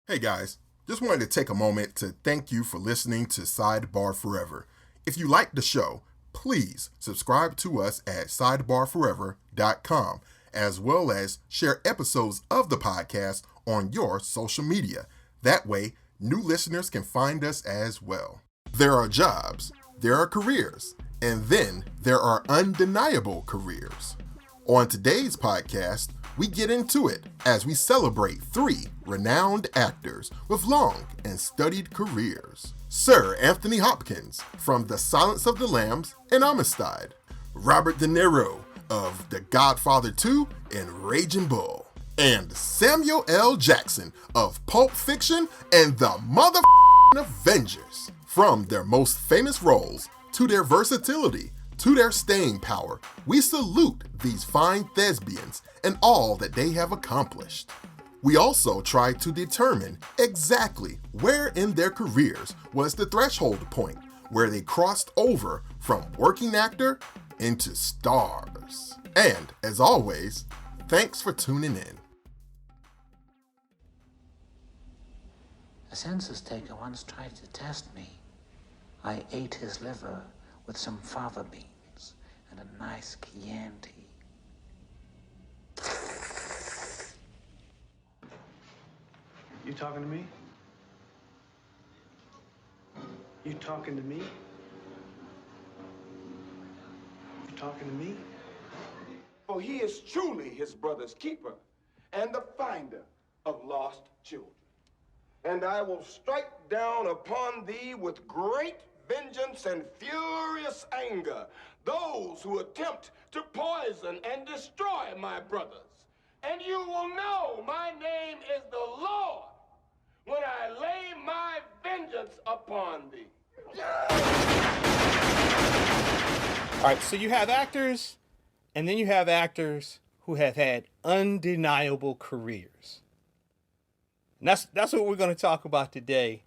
Hey guys, just wanted to take a moment to thank you for listening to SiDEBAR Forever. If you like the show, please subscribe to us at sidebarforever.com, as well as share episodes of the podcast on your social media. That way, new listeners can find us as well. There are jobs, there are careers, and then there are undeniable careers. On today's podcast, we get into it as we celebrate 3 renowned actors with long and studied careers. Sir Anthony Hopkins from The Silence of the Lambs and Amistad, Robert De Niro of The Godfather II and Raging Bull, and Samuel L. Jackson of Pulp Fiction and the Avengers. From their most famous roles to their versatility to their staying power, we salute these fine thespians and all that they have accomplished. We also try to determine exactly where in their careers was the threshold point where they crossed over from working actor into stars. And as always, thanks for tuning in. A census taker once tried to test me. I ate his liver with some fava beans and a nice Chianti. You talking to me? You talking to me? You talking to me? For he is truly his brother's keeper and the finder of lost children. And I will strike down upon thee with great vengeance and furious anger those who attempt to poison and destroy my brothers. And you will know my name is the Lord when I lay my vengeance upon thee. All right, so you have actors, and then you have actors who have had undeniable careers. And that's what we're going to talk about today.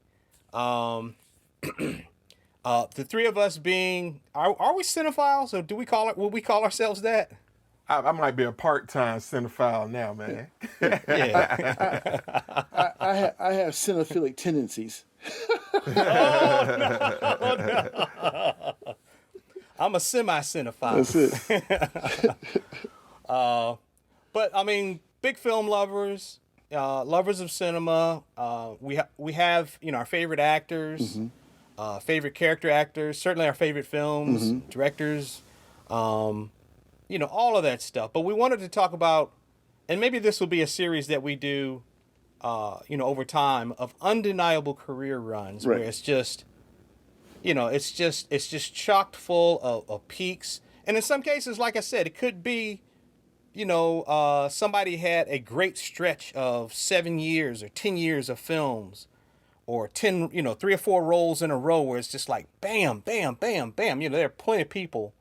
The 3 of us being, are we cinephiles, or will we call ourselves that? I might be a part-time cinephile now, man. Yeah. I have cinephilic tendencies. No. I'm a semi-cinephile. That's it. But I mean, big film lovers, lovers of cinema. We have our favorite actors, favorite character actors, certainly our favorite films, directors, all of that stuff. But we wanted to talk about, and maybe this will be a series that we do, over time, of undeniable career runs, right, where it's just, it's just chocked full of peaks. And in some cases, like I said, it could be, somebody had a great stretch of 7 years or 10 years of films, or 10, 3 or 4 roles in a row where it's just like bam, bam, bam, bam. There are plenty of people,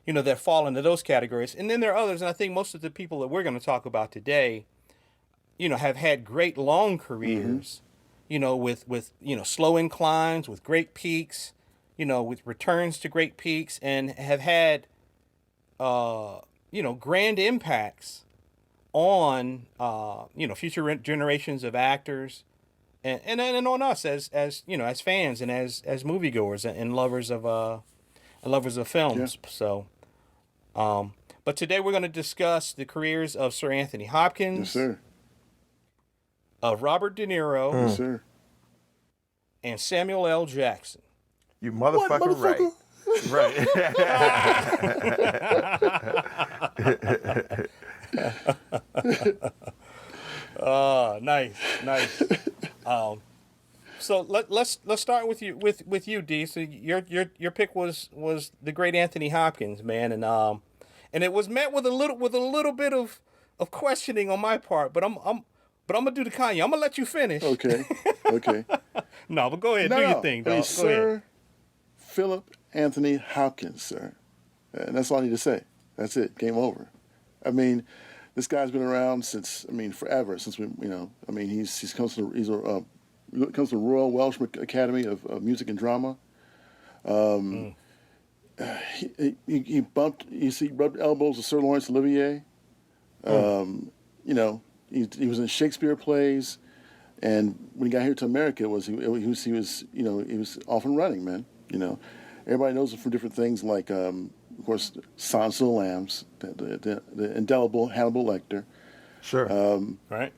that fall into those categories. And then there are others, and I think most of the people that we're going to talk about today, have had great long careers, with slow inclines, with great peaks, with returns to great peaks, and have had, grand impacts on, future generations of actors, and on us as fans and as moviegoers and lovers of films. Yeah. So, but today we're going to discuss the careers of Sir Anthony Hopkins, Yes, sir. of Robert De Niro, Yes, sir. and Samuel L. Jackson. You motherfucker right. Nice. So let's start with you, D. So your pick was the great Anthony Hopkins, man, and it was met with a little bit of questioning on my part, but I'm gonna do the Kanye. I'm gonna let you finish. Okay. No, but go ahead, do your thing, dog. Go Sir ahead. Philip Anthony Hopkins, sir. And that's all I need to say. That's it. Game over. I mean, this guy's been around since, forever. Since he comes from the Royal Welsh Academy of Music and Drama. He rubbed elbows with Sir Laurence Olivier. He was in Shakespeare plays. And when he got here to America, he was off and running, man. Everybody knows him from different things like, of course, Silence of the Lambs, the indelible Hannibal Lecter. Sure. Right.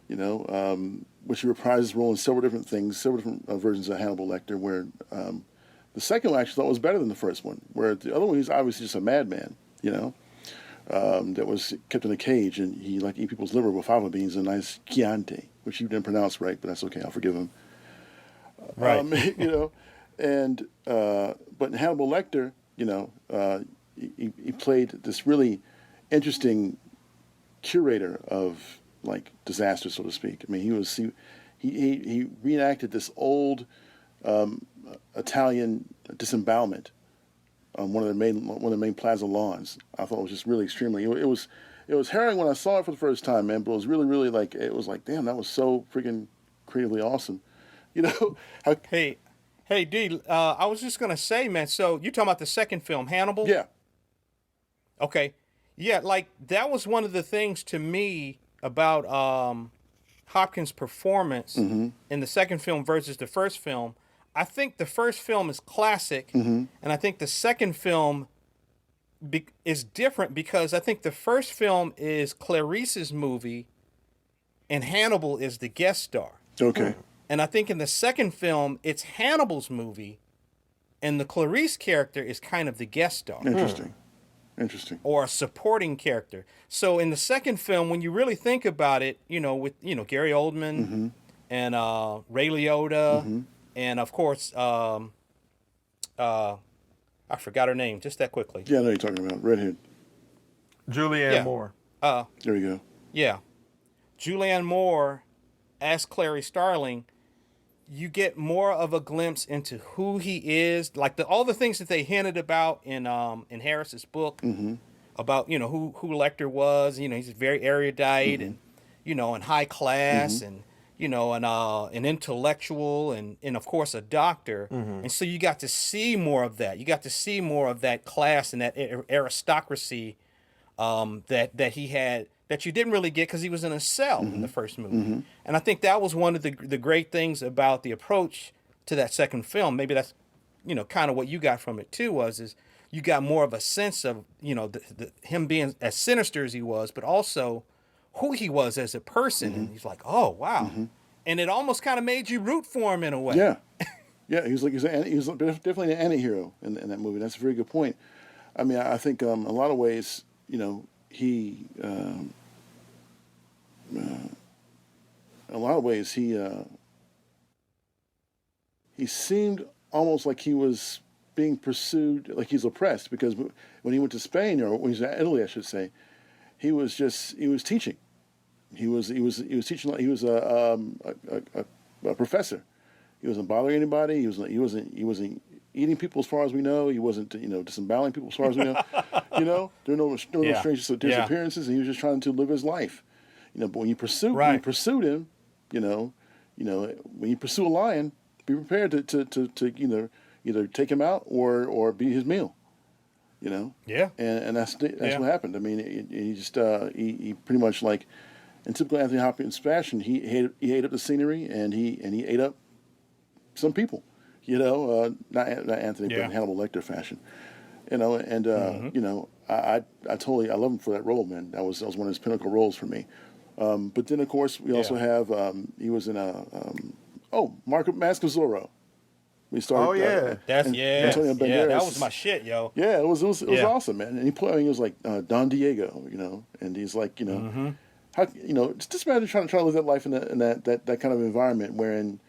Which he reprised his role in several different things, several different versions of Hannibal Lecter, where the second one I actually thought was better than the first one, where the other one he's obviously just a madman, that was kept in a cage, and he liked to eat people's liver with fava beans and a nice Chianti, which he didn't pronounce right, but that's okay, I'll forgive him. Right. But in Hannibal Lecter, he played this really interesting curator of like disaster, so to speak. I mean, he reenacted this old Italian disembowelment on one of the main plaza lawns. I thought it was just really extremely. It was harrowing when I saw it for the first time, man. But it was really, really it was like, damn, that was so freaking creatively awesome. Hey, D. I was just gonna say, man. So you're talking about the second film, Hannibal? Yeah. Okay. Yeah, like that was one of the things to me about Hopkins' performance in the second film versus the first film. I think the first film is classic, and I think the second film is different because I think the first film is Clarice's movie, and Hannibal is the guest star. Okay. And I think in the second film, it's Hannibal's movie, and the Clarice character is kind of the guest star. Interesting. Or a supporting character. So in the second film, when you really think about it, with Gary Oldman and Ray Liotta, and of course, I forgot her name just that quickly. Yeah, I know you're talking about redhead. Julianne Moore. There we go. Yeah, Julianne Moore as Clary Starling. You get more of a glimpse into who he is, like all the things that they hinted about in Harris's book about who Lecter was. He's very erudite and and high class and an intellectual and of course a doctor. And so you got to see more of that. You got to see more of that class and that aristocracy that he had, that you didn't really get because he was in a cell in the first movie. And I think that was one of the great things about the approach to that second film. Maybe that's, kind of what you got from it too, is you got more of a sense of, him being as sinister as he was, but also who he was as a person. And he's like, oh, wow. And it almost kind of made you root for him in a way. Yeah. Yeah, he was definitely an anti-hero in that movie. That's a very good point. I mean, I think a lot of ways, he seemed almost like he was being pursued, like he's oppressed, because when he went to Spain, or when he was in Italy, I should say, he was teaching. He was teaching. He was a professor. He wasn't bothering anybody. He wasn't eating people, as far as we know. He wasn't disemboweling people, as far as we know. There were no strange disappearances, and he was just trying to live his life. But when you pursued him, when you pursue a lion, be prepared to either take him out or be his meal. Yeah. And that's what happened. I mean, he pretty much, like in typical Anthony Hopkins fashion, he ate up the scenery and he ate up some people. Not Anthony, but in Hannibal Lecter fashion. I love him for that role, man. That was one of his pinnacle roles for me. But then, of course, we also have he was in Mask of Zorro. We started. Antonio Banderas. That was my shit, yo. Yeah, it was awesome, man. And he was like Don Diego, and he's like, how it's just imagine trying to live that life in that kind of environment wherein,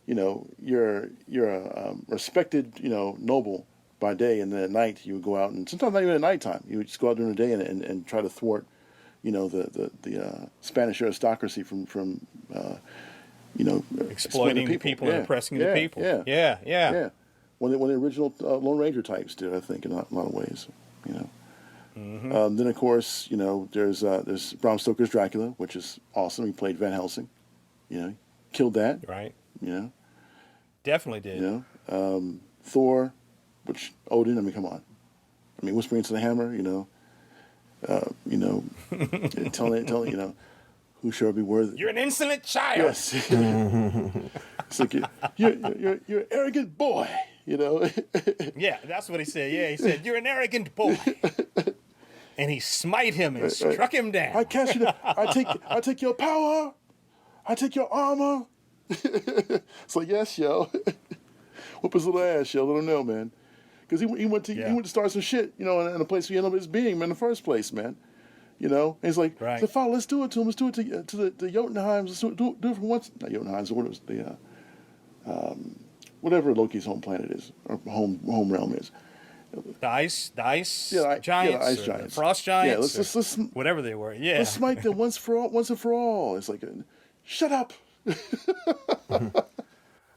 you're a respected, noble by day, and then at night you would go out, and sometimes not even at nighttime, you would just go out during the day and try to thwart, the Spanish aristocracy from exploiting the people and oppressing the people. Yeah. One of the original Lone Ranger types did, I think, in a lot of ways. Then, of course, there's Bram Stoker's Dracula, which is awesome. He played Van Helsing. Killed that. Right. Definitely did. Thor, which Odin. I mean, come on. I mean, Whispering to the Hammer. Telling who shall be worthy. You're an insolent child. Yes. It's like you're an arrogant boy. You know. Yeah, that's what he said. Yeah, he said, "You're an arrogant boy," and he smite him and struck him down. I catch you. I take your power. I take your armor. It's like, yes, yo. Whoop his little ass, yo. Let him know, man. Because he went to start some shit, you know, in a place he ended up as being in the first place, man. You know, and he's like, right. So, Father, let's do it to him. Let's do it to the Jotunheims. Let's do it for once. Not Jotunheims. What was the whatever Loki's home planet is or home realm is. The ice giants, the ice giants, the frost giants, yeah, let's whatever they were. Yeah, let's smite them once and for all. It's like, shut up.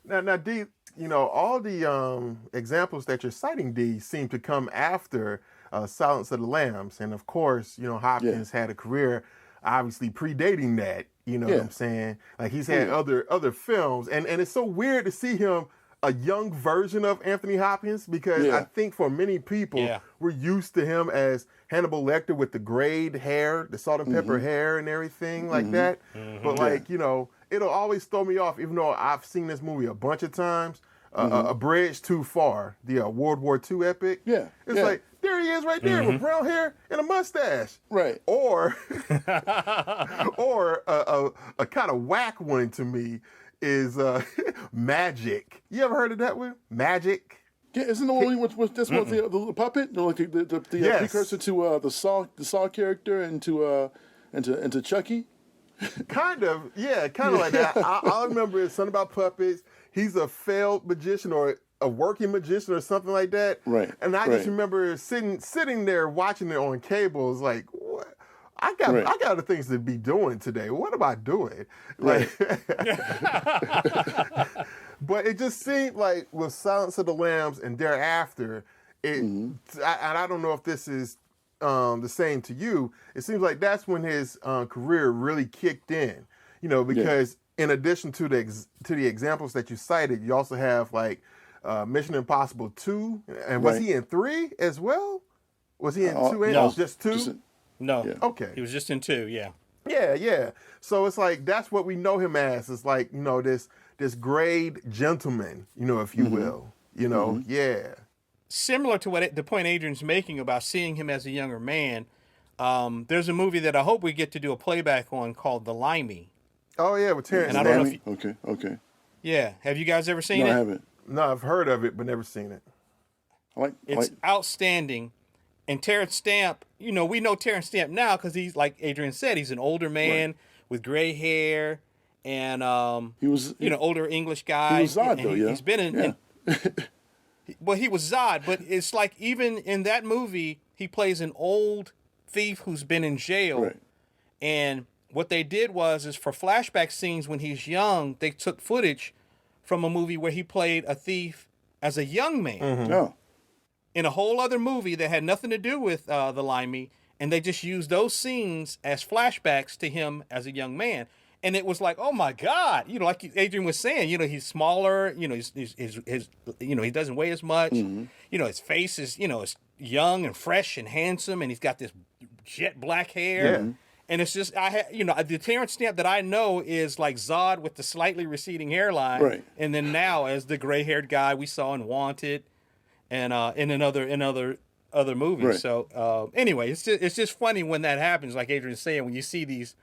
Now, D, you know, all the examples that you're citing, D, seem to come after Silence of the Lambs, and of course, you know, Hopkins had a career obviously predating that. You know what I'm saying? Like he's had other films, and it's so weird to see him a young version of Anthony Hopkins because I think for many people we're used to him as Hannibal Lecter with the grayed hair, the salt and pepper hair, and everything like that. But like you know, it'll always throw me off, even though I've seen this movie a bunch of times. A Bridge Too Far, the World War II epic. Yeah, it's like there he is right there with brown hair and a mustache. Right. Or a kind of whack one to me is Magic. You ever heard of that one? Magic. Yeah, isn't the one with this one the puppet? No, like the precursor to the Saw character and to Chucky. Kind of like that. I remember it's something about puppets. He's a failed magician or a working magician or something like that. Right. And I just remember sitting there watching it on cable. It's like, what? I got other things to be doing today. What am I doing? Like, but it just seemed like with Silence of the Lambs and thereafter, and I don't know if this is the same to you. It seems like that's when his career really kicked in. You know, because in addition to the examples that you cited, you also have like Mission Impossible 2, and was he in 3 as well? Was he in 2 and no. Just 2? No. Yeah. Okay. He was just in 2, yeah. Yeah. So it's like that's what we know him as. It's like, you know, this grayed gentleman, you know, if you will. You know, Similar to the point Adrian's making about seeing him as a younger man, there's a movie that I hope we get to do a playback on called The Limey. Oh yeah, with Terrence. And I don't know if Okay. Yeah. Have you guys ever seen it? No, I haven't. No, I've heard of it, but never seen it. It's outstandanding. And Terrence Stamp, you know, we know Terrence Stamp now because he's, like Adrian said, he's an older man with gray hair and, he was, older English guy. He was Zod, though, He's been in well, he was Zod, but it's like even in that movie, he plays an old thief who's been in jail. Right. And what they did is for flashback scenes when he's young, they took footage from a movie where he played a thief as a young man. Oh. In a whole other movie that had nothing to do with the Limey, and they just used those scenes as flashbacks to him as a young man. And it was like, oh my God, you know, like Adrian was saying, you know, he's smaller, you know, his you know, he doesn't weigh as much, you know, his face is, you know, is young and fresh and handsome, and he's got this jet black hair, and it's just, the Terrence Stamp that I know is like Zod with the slightly receding hairline, right? And then now as the gray haired guy we saw in Wanted, and in other movies. Right. So anyway, it's just funny when that happens, like Adrian's saying, when you see these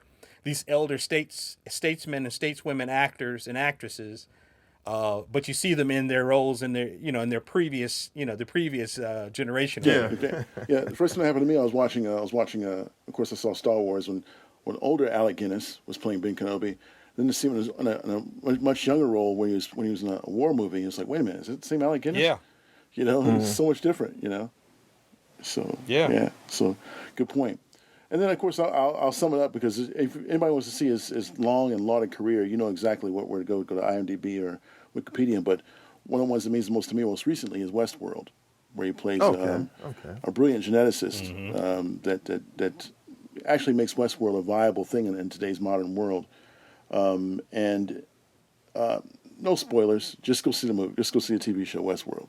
elder statesmen and stateswomen actors and actresses, but you see them in their roles in their previous generation. Yeah. The first thing that happened to me, I was watching. Of course, I saw Star Wars when older Alec Guinness was playing Ben Kenobi. Then to see him in a much younger role when he was in a war movie, it's like, wait a minute, is it the same Alec Guinness? Yeah. You know, it's so much different. You know. So So good point. And then, of course, I'll sum it up because if anybody wants to see his long and lauded career, you know exactly where to go. Go to IMDb or Wikipedia. But one of the ones that means the most to me most recently is Westworld, where he plays a brilliant geneticist that actually makes Westworld a viable thing in today's modern world. And no spoilers. Just go see the movie. Just go see the TV show Westworld.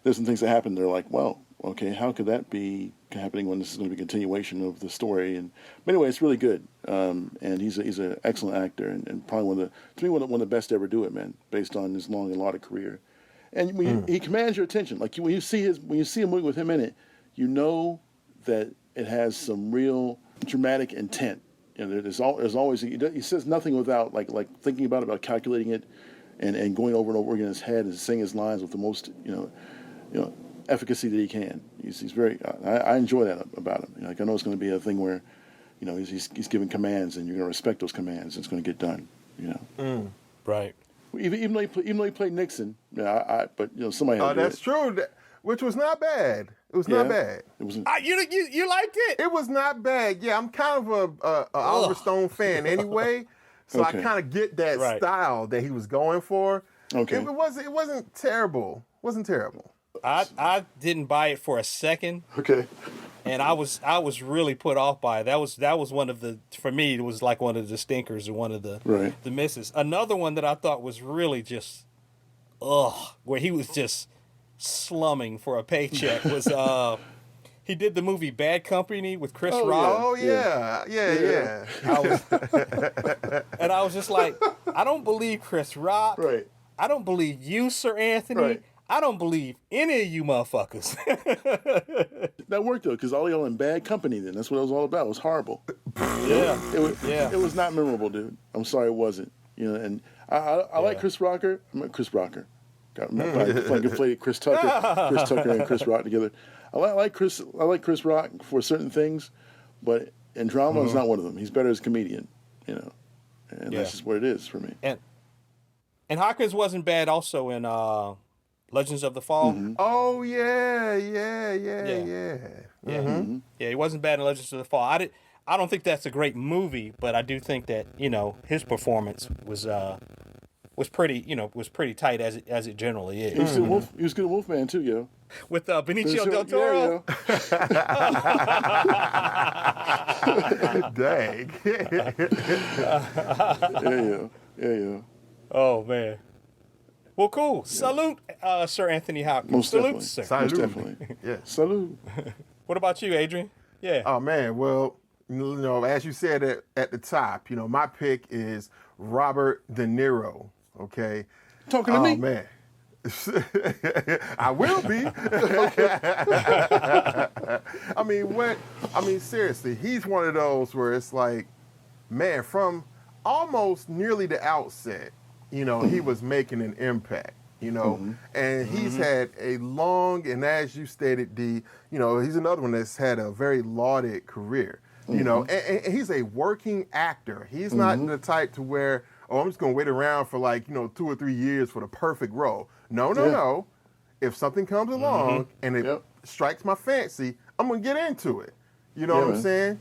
There's some things that happen. They're like, well, okay, how could that be happening when this is going to be a continuation of the story. But anyway, it's really good. And he's an excellent actor and probably one of the best to ever do it, man, based on his long and lauded career. And when he commands your attention. Like when you see a movie with him in it, you know that it has some real dramatic intent. There's always he says nothing without like thinking about calculating it, and going over and over again in his head and saying his lines with the most efficacy that he can. He's very. I enjoy that about him. I know it's going to be a thing where, he's giving commands and you're going to respect those commands. And it's going to get done. Right. Even though he played Nixon, but somebody. Had to do that's it. true. Which was not bad. It was not bad. It was. You liked it? It was not bad. Yeah, I'm kind of a Oliver Stone fan anyway, so I kind of get that style that he was going for. Okay. It wasn't terrible. Wasn't terrible. I didn't buy it for a second. Okay. And I was really put off by it. That was one of the, for me, it was like one of the stinkers or one of the misses. Another one that I thought was really just where he was just slumming for a paycheck was he did the movie Bad Company with Chris Rock. Oh yeah. And I was just like, I don't believe Chris Rock. Right. I don't believe you, Sir Anthony. Right. I don't believe any of you motherfuckers. That worked though, because all y'all in Bad Company. Then that's what it was all about. It was horrible. Yeah. It was not memorable, dude. I'm sorry, it wasn't. And I like Chris Rocker. Chris Rocker. Conflated Chris Tucker and Chris Rock together. I like Chris Rock for certain things, but in drama is not one of them. He's better as a comedian, and that's just what it is for me. And Hopkins wasn't bad also in Legends of the Fall. Mm-hmm. Oh yeah. Mm-hmm. Yeah, he wasn't bad in Legends of the Fall. I don't think that's a great movie, but I do think that his performance was pretty tight as it generally is. He was good at Wolfman too, yo. With Benicio del Toro. Dang. Yeah. Oh man. Well, cool. Salute, Sir Anthony Hopkins. Most Salute, definitely. sir. Salute. Most definitely. Yeah. Salute. What about you, Adrian? Yeah. Oh man, well, as you said at the top, my pick is Robert De Niro. Okay. Talking to me? Oh man. I will be. Seriously, he's one of those where it's like, man, from almost nearly the outset, he was making an impact, and he's had a long, and as you stated, he's another one that's had a very lauded career, and he's a working actor. He's not the type to where, I'm just going to wait around for 2 or 3 years for the perfect role. No. If something comes along and it strikes my fancy, I'm going to get into it. You know what I'm saying?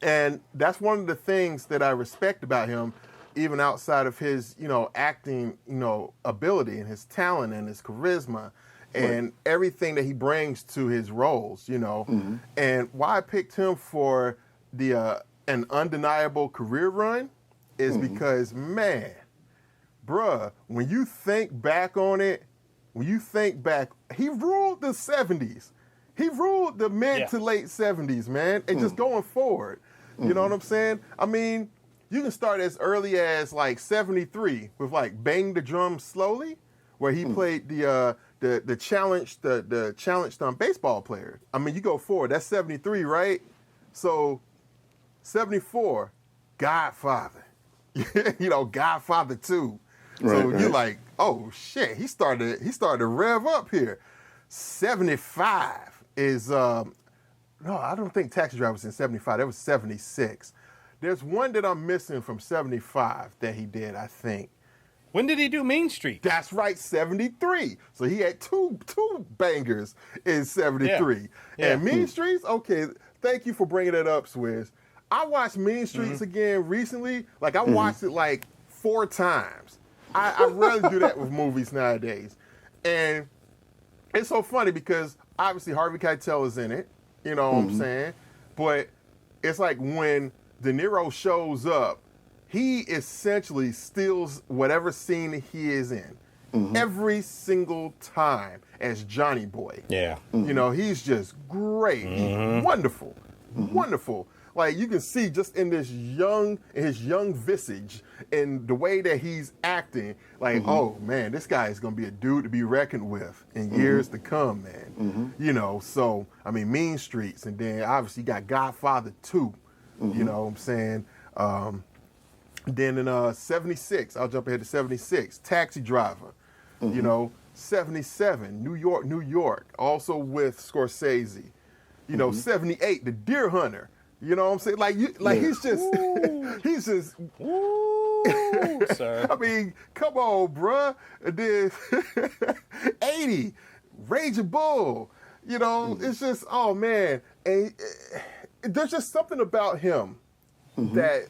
And that's one of the things that I respect about him, even outside of his, acting, ability and his talent and his charisma and everything that he brings to his roles, And why I picked him for an undeniable career run is because, man, bruh, when you think back on it, he ruled the 70s. He ruled the mid to late 70s, man, and just going forward. You know what I'm saying? I mean, you can start as early as 73 with Bang the Drum Slowly, where he played the challenged baseball player. I mean, you go forward, that's 73, right? So 74, Godfather. Godfather II. So you're like, oh shit, he started to rev up here. 75 is no, I don't think Taxi Driver was in 75. That was 76. There's one that I'm missing from 75 that he did, I think. When did he do Mean Street? That's right, 73. So he had two bangers in 73. Yeah. And Mean Streets, okay, thank you for bringing that up, Swizz. I watched Mean Streets again recently. I watched it 4 times. I rarely do that with movies nowadays. And it's so funny because obviously Harvey Keitel is in it, you know what I'm saying? But it's like when De Niro shows up, he essentially steals whatever scene he is in. every single time as Johnny Boy. Yeah. You know, he's just great. He's wonderful, wonderful. Like you can see just in his young visage and the way that he's acting, like, oh man, this guy is gonna be a dude to be reckoned with in years to come, man. You know, so I mean, Mean Streets, and then obviously you got Godfather II. You know what I'm saying? Then in 76, I'll jump ahead to 76, Taxi Driver. You know, 77, New York, also with Scorsese. You know, 78, The Deer Hunter. You know what I'm saying? Like, he's just, he's just. Ooh, sir. I mean, come on, bruh. And then 80, Raging Bull. You know, it's just, oh man, and there's just something about him that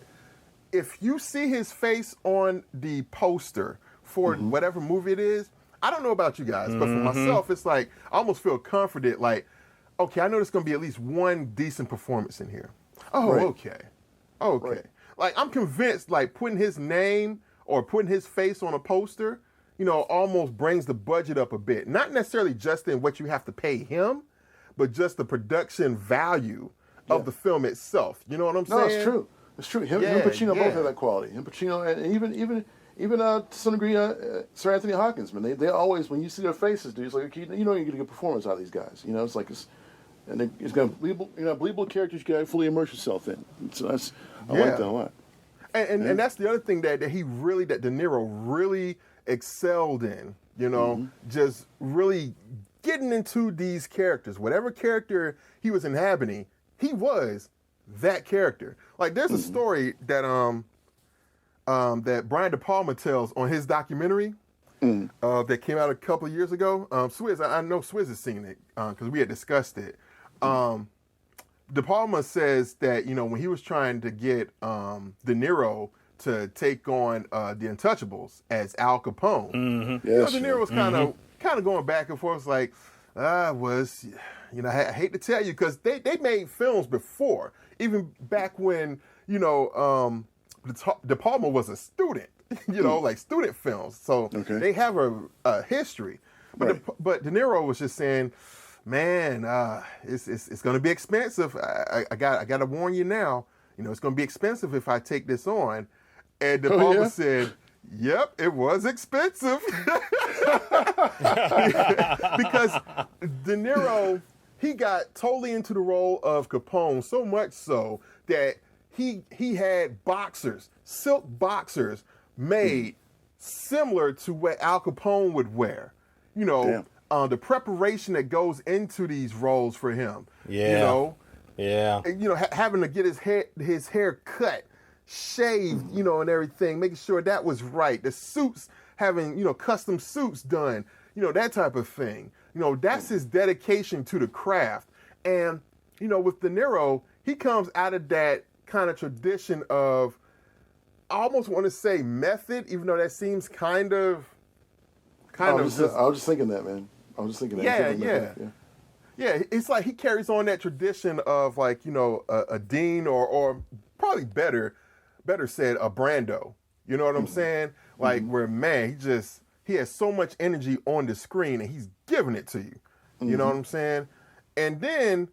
if you see his face on the poster for whatever movie it is, I don't know about you guys, but for myself, it's like I almost feel comforted. Like, okay, I know there's gonna be at least one decent performance in here. Oh, okay. Right. Like, I'm convinced, like, putting his name or putting his face on a poster, you know, almost brings the budget up a bit. Not necessarily just in what you have to pay him, but just the production value of the film itself. You know what I'm saying? No, it's true. It's true. Him and Pacino both have that quality. Him, Pacino, and even to some degree, Sir Anthony Hopkins, man. They always, when you see their faces, dude, it's like, you know, you're getting a good performance out of these guys. You know, it's like it's got believable characters you got to fully immerse yourself in. So I like that a lot. And that's the other thing that De Niro really excelled in. You know, just really getting into these characters. Whatever character he was inhabiting, he was that character. Like, there's a story that that Brian De Palma tells on his documentary that came out a couple of years ago. Swizz, I know Swizz has seen it because we had discussed it. De Palma says that, you know, when he was trying to get De Niro to take on The Untouchables as Al Capone, you know, De Niro was kind of going back and forth, like, I hate to tell you, because they made films before, even back when, you know, De Palma was a student, you know, like student films. So they have a history. But De Niro was just saying, man, it's going to be expensive. I got to warn you now. You know, it's going to be expensive if I take this on. And De Palma said, yep, it was expensive. Because De Niro, he got totally into the role of Capone, so much so that he had boxers, silk boxers, made similar to what Al Capone would wear. You know, the preparation that goes into these roles for him. You know, and, you know, having to get his hair cut, shaved, you know, and everything, making sure that was right. The suits, having, you know, custom suits done, you know, that type of thing. You know, that's his dedication to the craft. And, you know, with De Niro, he comes out of that kind of tradition of, I almost want to say method, even though that seems kind of. I was just thinking that, man. I was just thinking that. Yeah, it's like he carries on that tradition of, like, you know, a Dean or probably better said, a Brando. You know what I'm saying? Like, where, man, he has so much energy on the screen and he's giving it to you. You know what I'm saying? And then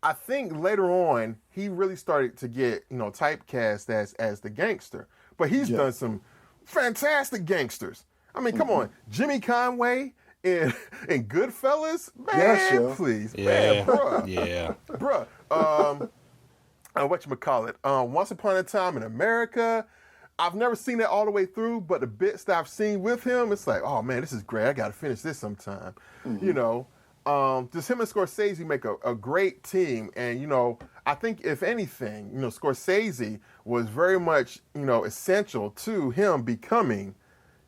I think later on, he really started to get, you know, typecast as the gangster. But he's done some fantastic gangsters. I mean, come on, Jimmy Conway in Goodfellas, man, please, man, bruh, bruh. Whatchamacallit, Once Upon a Time in America. I've never seen it all the way through, but the bits that I've seen with him, it's like, oh man, this is great. I got to finish this sometime. You know, just him and Scorsese make a great team, and you know, I think if anything, you know, Scorsese was very much, you know, essential to him becoming,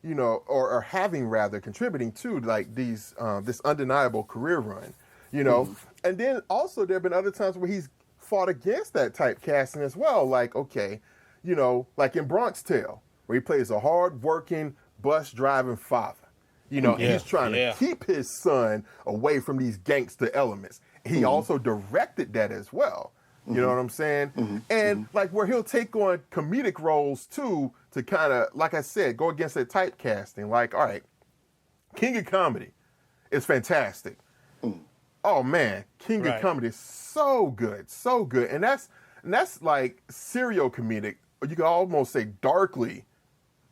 you know, or having rather contributing to like these this undeniable career run, you know. And then also there have been other times where he's fought against that typecasting as well. Like, okay, you know, like in Bronx Tale, where he plays a hard-working bus driving father. You know, and he's trying to keep his son away from these gangster elements. He also directed that as well. You know what I'm saying? And like where he'll take on comedic roles too, to kind of, like I said, go against that typecasting. Like, all right, King of Comedy is fantastic. Oh man, King of Comedy is so good, so good, and that's like serial comedic. You could almost say darkly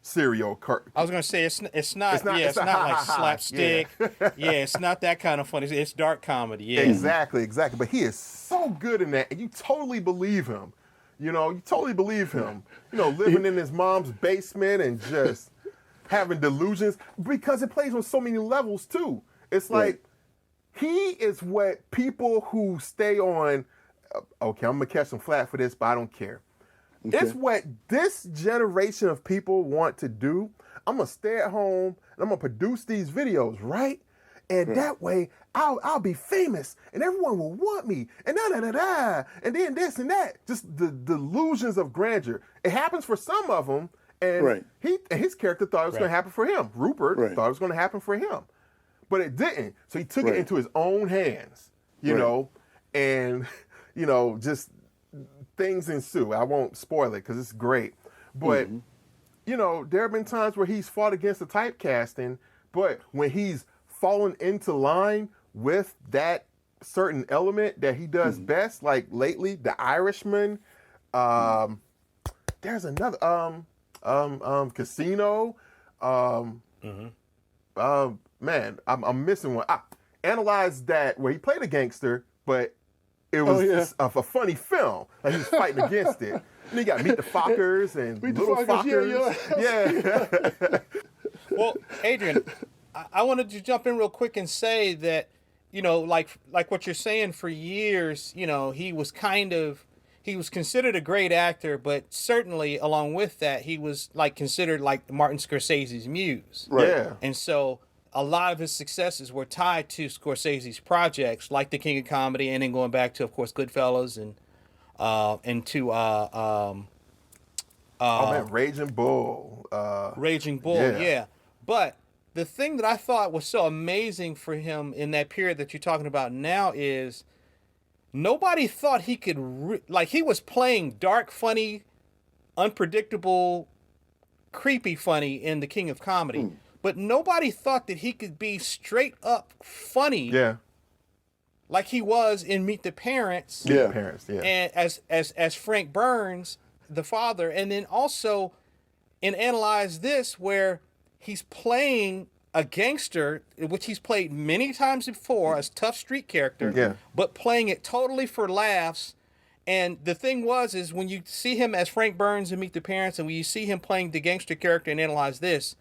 serial. I was gonna say it's not like slapstick. Yeah. It's not that kind of funny. It's dark comedy. Yeah, exactly. But he is so good in that, and you totally believe him. You totally believe him. Living in his mom's basement and just having delusions, because it plays on so many levels too. It's like he is what people who stay on. Okay, I'm gonna catch some flack for this, but I don't care. Okay. It's what this generation of people want to do. I'm gonna stay at home and I'm gonna produce these videos, right? And that way, I'll be famous, and everyone will want me, and and then this and that. Just the delusions of grandeur. It happens for some of them, and his character thought it was going to happen for him. Rupert thought it was going to happen for him, but it didn't. So he took it into his own hands, you know, and just things ensue. I won't spoil it because it's great, but there have been times where he's fought against the typecasting, but when he's fallen into line with that certain element that he does best, like lately, The Irishman. There's another Casino. Man, I'm missing one. Analyze that where he played a gangster, but it was a funny film. Like he was fighting against it. And you got Meet the Fockers and Little Fockers. Yeah. Well, Adrian, I wanted to jump in real quick and say that, like what you're saying, for years, he was considered a great actor, but certainly along with that, he was considered like Martin Scorsese's muse. Right. Yeah. And so a lot of his successes were tied to Scorsese's projects, like The King of Comedy, and then going back to, of course, Goodfellas Raging Bull. Raging Bull, yeah. But the thing that I thought was so amazing for him in that period that you're talking about now is nobody thought he could, he was playing dark, funny, unpredictable, creepy funny in The King of Comedy. But nobody thought that he could be straight up funny. Yeah. Like he was in Meet the Parents. Yeah. Parents, yeah. And as Frank Burns, the father, and then also in Analyze This, where he's playing a gangster, which he's played many times before, as tough street character, but playing it totally for laughs. And the thing is when you see him as Frank Burns in Meet the Parents, and when you see him playing the gangster character in Analyze This,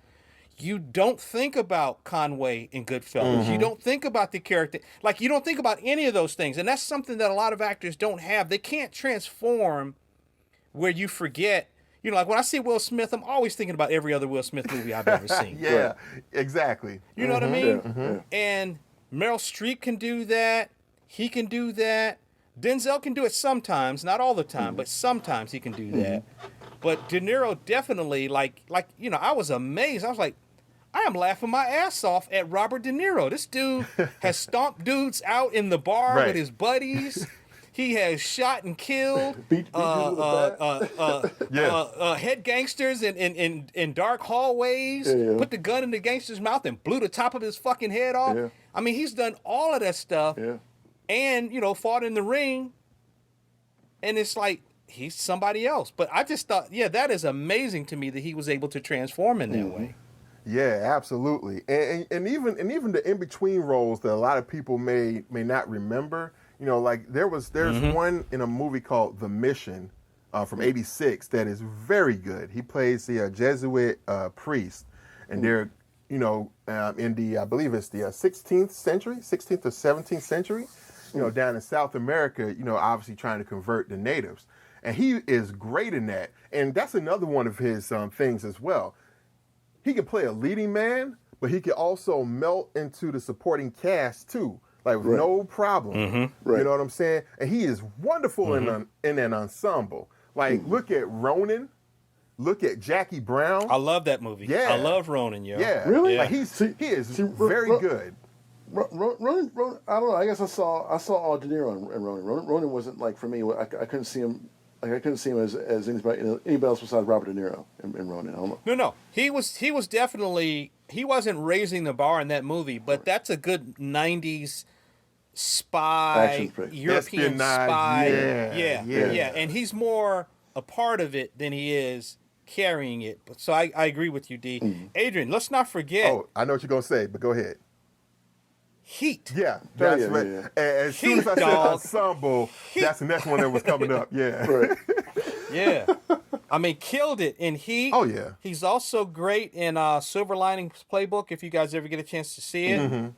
you don't think about Conway in Goodfellas. You don't think about the character. You don't think about any of those things. And that's something that a lot of actors don't have. They can't transform where you forget. Like when I see Will Smith, I'm always thinking about every other Will Smith movie I've ever seen. Exactly. You know what I mean? And Meryl Streep can do that. He can do that. Denzel can do it sometimes, not all the time, but sometimes he can do that. But De Niro definitely, I was amazed. I was like, I am laughing my ass off at Robert De Niro. This dude has stomped dudes out in the bar with his buddies. He has shot and killed head gangsters in dark hallways, put the gun in the gangster's mouth and blew the top of his fucking head off. Yeah. I mean, he's done all of that stuff and, fought in the ring. And it's like, he's somebody else. But I just thought, that is amazing to me that he was able to transform in that way. Yeah, absolutely. And even the in-between roles that a lot of people may not remember. There's one in a movie called The Mission from '86 that is very good. He plays the Jesuit priest, and they're in the I believe it's the 16th or 17th century, down in South America. Obviously trying to convert the natives, and he is great in that. And that's another one of his things as well. He can play a leading man, but he can also melt into the supporting cast too. With no problem. You know what I'm saying? And he is wonderful in an ensemble. Look at Ronin. Look at Jackie Brown. I love that movie. Yeah. I love Ronin, yo. Yeah. Really? He is very good. Ronin, I don't know. I guess I saw all De Niro in Ronin. Ronin wasn't for me. I couldn't see him Like I couldn't see him as anybody else besides Robert De Niro in Ronin. I don't know. No. He was definitely, he wasn't raising the bar in that movie, but that's a good 90s spy, European espionage, spy. yeah. And he's more a part of it than he is carrying it. But so I agree with you, D. Adrian, let's not forget. Oh, I know what you're gonna say, but go ahead. Heat. Yeah, that's right. yeah. And as soon as I said ensemble, that's the next one that was coming up. Yeah. Right. Yeah. I mean, killed it in Heat. Oh, yeah. He's also great in Silver Linings Playbook, if you guys ever get a chance to see it.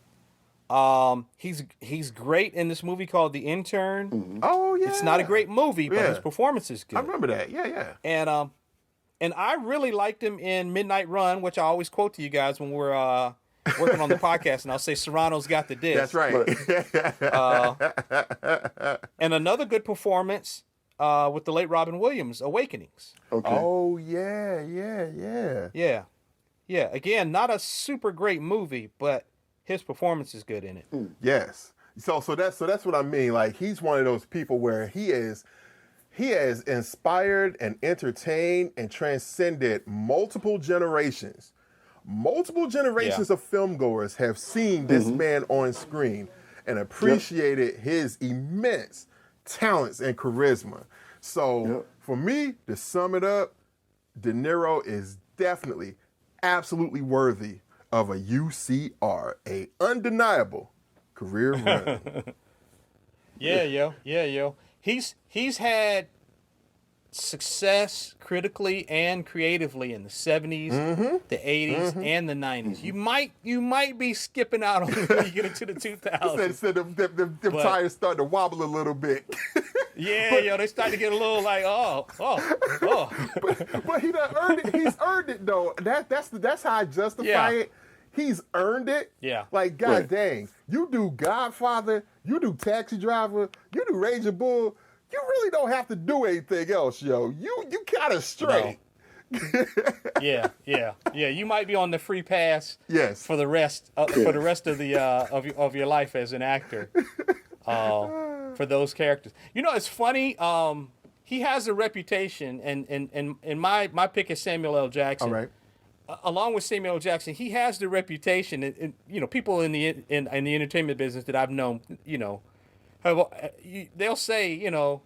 He's great in this movie called The Intern. Oh, yeah. It's not a great movie, but his performance is good. I remember that. Yeah. And I really liked him in Midnight Run, which I always quote to you guys when we're working on the podcast, and I'll say Serrano's got the dish. That's right. And another good performance with the late Robin Williams, Awakenings. Okay. Oh, yeah. Yeah. Again, not a super great movie, but his performance is good in it. Yes. So that's what I mean. Like, he's one of those people where he has inspired and entertained and transcended multiple generations. Multiple generations of filmgoers have seen this man on screen and appreciated his immense talents and charisma. So for me, to sum it up, De Niro is definitely, absolutely worthy of a UCR, a undeniable career run. Yeah, yo. He's had success critically and creatively in the 70s, the 80s, and the 90s. You might be skipping out on it when you get into the 2000s. Said the tires starting to wobble a little bit. They start to get a little like, But he done earned it. He's earned it though. That's how I justify it. He's earned it. Yeah. Like, God dang, you do Godfather, you do Taxi Driver, you do Raging Bull. You really don't have to do anything else, yo. You kind of straight. No. Yeah. You might be on the free pass. Yes. For the rest of the of your life as an actor. For those characters, it's funny. He has a reputation, and my pick is Samuel L. Jackson. All right. Along with Samuel L. Jackson, he has the reputation, and people in the entertainment business that I've known, they'll say,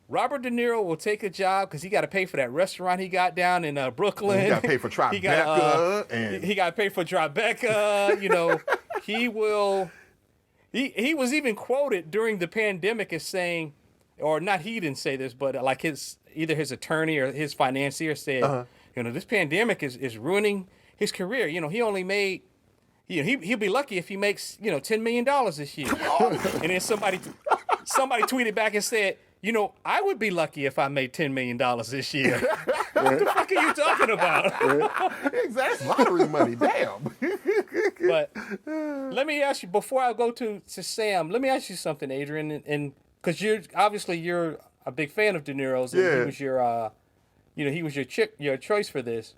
Robert De Niro will take a job because he got to pay for that restaurant he got down in Brooklyn. He got to pay for Tribeca. He got to pay for Tribeca. He will. He was even quoted during the pandemic as saying, or not, he didn't say this, but like either his attorney or his financier said, this pandemic is ruining his career. He only made. He'll be lucky if he makes $10 million this year. And then somebody tweeted back and said, I would be lucky if I made $10 million this year. What the fuck are you talking about? Exactly, lottery money. Damn. But let me ask you before I go to Sam. Let me ask you something, Adrian, and because you're a big fan of De Niro's, and he was your choice for this.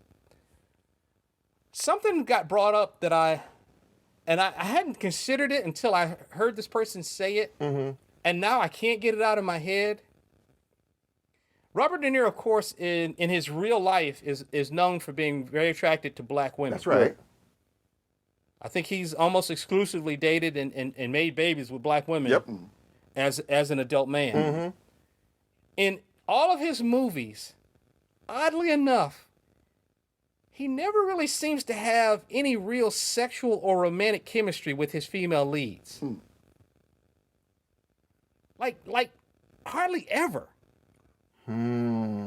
Something got brought up that I hadn't considered it until I heard this person say it, and now I can't get it out of my head. Robert De Niro, of course, in his real life is known for being very attracted to black women. That's right. I think he's almost exclusively dated and made babies with black women as an adult man. In all of his movies, oddly enough, he never really seems to have any real sexual or romantic chemistry with his female leads. Like hardly ever. I